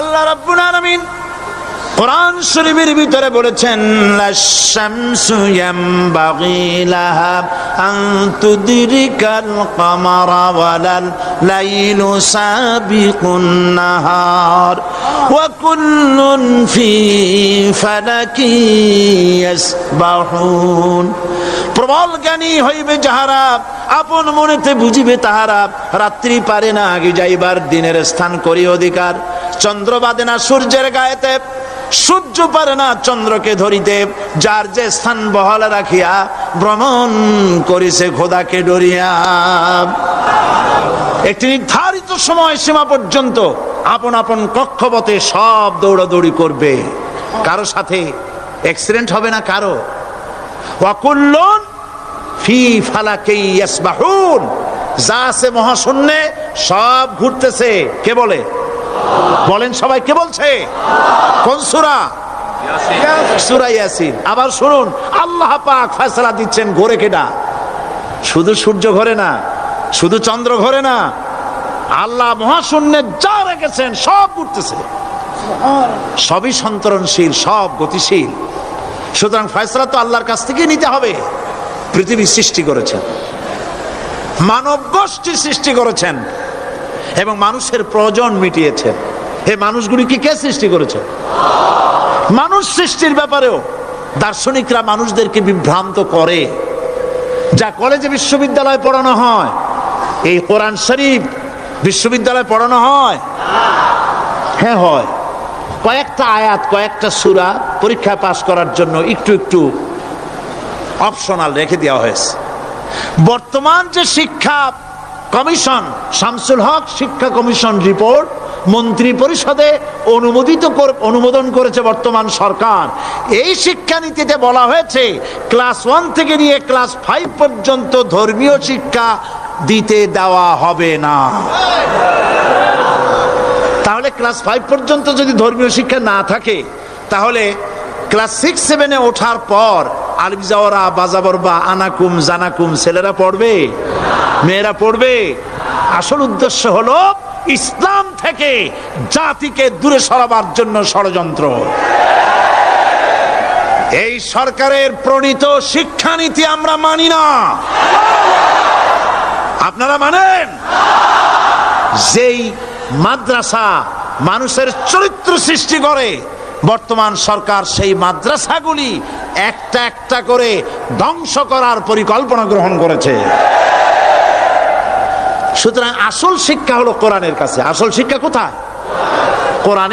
আল্লাহ রাব্বুল আলামিন কোরআন শরীফের ভিতরে বলেছেন, লাশ-শামসু ইয়ামবাগি লাহা আন তুদরিকাল কামারা ওয়ালাল লাইলু সাবিকুন নাহার ওয়া কুল্লুন ফি ফালাকি ইয়াসবাহুন। প্রবল জ্ঞানী হইবে যাহারা, আপন মনেতে বুঝিবে তাহারা। রাত্রি পারে না আগে যাইবার, দিনের স্থান করি অধিকার। চন্দ্র বাদে না সূর্যের গায়েতে, সূর্য পারে না চন্দ্রকে ধরিতে। যার যে স্থান বহাল রাখিয়া ভ্রমণ করিছে খোদাকে ডরিয়া। একটি নির্ধারিত সময় সীমা পর্যন্ত আপন আপন কক্ষপথে সব দৌড়াদৌড়ি করবে। কারো সাথে অ্যাক্সিডেন্ট হবে না কারো। ওয়াকুল্লুন ফি ফালাকি ইয়াসবাহুন। যা আছে মহাশূন্যে সব ঘুরতেছে। কে বলে? বলেন সবাই, কে বলছে? কোন সূরা? সূরা ইয়াসিন। আবার শুনুন, আল্লাহ পাক ফয়সালা দিচ্ছেন ঘোরে কেডা? শুধু সূর্য ঘোরে না, শুধু চন্দ্র ঘোরে না, আল্লাহ মহাশূন্যে যা রেখেছেন সব ঘুরতেছে। সবই সন্তরণশীল, সব গতিশীল। সুতরাং ফয়সালা তো আল্লাহর কাছ থেকে নিতে হবে। পৃথিবী সৃষ্টি করেছেন, মানব গোষ্ঠী সৃষ্টি করেছেন এবং মানুষের প্রয়োজন মিটিয়েছেন। এই মানুষগুলিকে কে সৃষ্টি করেছেন? মানুষ সৃষ্টির ব্যাপারেও দার্শনিকরা মানুষদেরকে বিভ্রান্ত করে। যা কলেজে বিশ্ববিদ্যালয়ে পড়ানো হয়, এই কোরআন শরীফ বিশ্ববিদ্যালয়ে পড়ানো হয়? হ্যাঁ হয়। কয়েকটা আয়াত, কয়েকটা সূরা পরীক্ষা পাস করার জন্য একটু একটু অপশনাল রেখে দেওয়া হয়েছে। বর্তমান যে শিক্ষা কমিশন, শামসুল হক শিক্ষা কমিশন রিপোর্ট মন্ত্রী পরিষদে অনুমোদন করেছে বর্তমান সরকার। এই শিক্ষানীতিতে বলা হয়েছে ক্লাস 1 থেকে নিয়ে ক্লাস 5 পর্যন্ত ধর্মীয় শিক্ষা দিতে দেওয়া হবে না। তাহলে ক্লাস 5 পর্যন্ত যদি ধর্মীয় শিক্ষা না থাকে, তাহলে ক্লাস 6-7-এ ওঠার পর আলিফ জাওরা বাজাবর বা আনাকুম জানাকুম ছেলেরা পড়বে? মেয়েরা পড়বে? আসল উদ্দেশ্য হলো ইসলাম থেকে জাতিকে দূরে সরাবার জন্য ষড়যন্ত্র। এই সরকারের প্রণীত শিক্ষানীতি আমরা মানি না। আপনারা মানেন? যেই মাদ্রাসা মানুষের চরিত্র সৃষ্টি করে, বর্তমান সরকার সেই মাদ্রাসাগুলি একটা একটা করে ধ্বংস করার পরিকল্পনা গ্রহণ করেছে। সুতরাং আসল শিক্ষা হলো কোরআনের কাছে। আসল শিক্ষা কোথায়? কোরআন।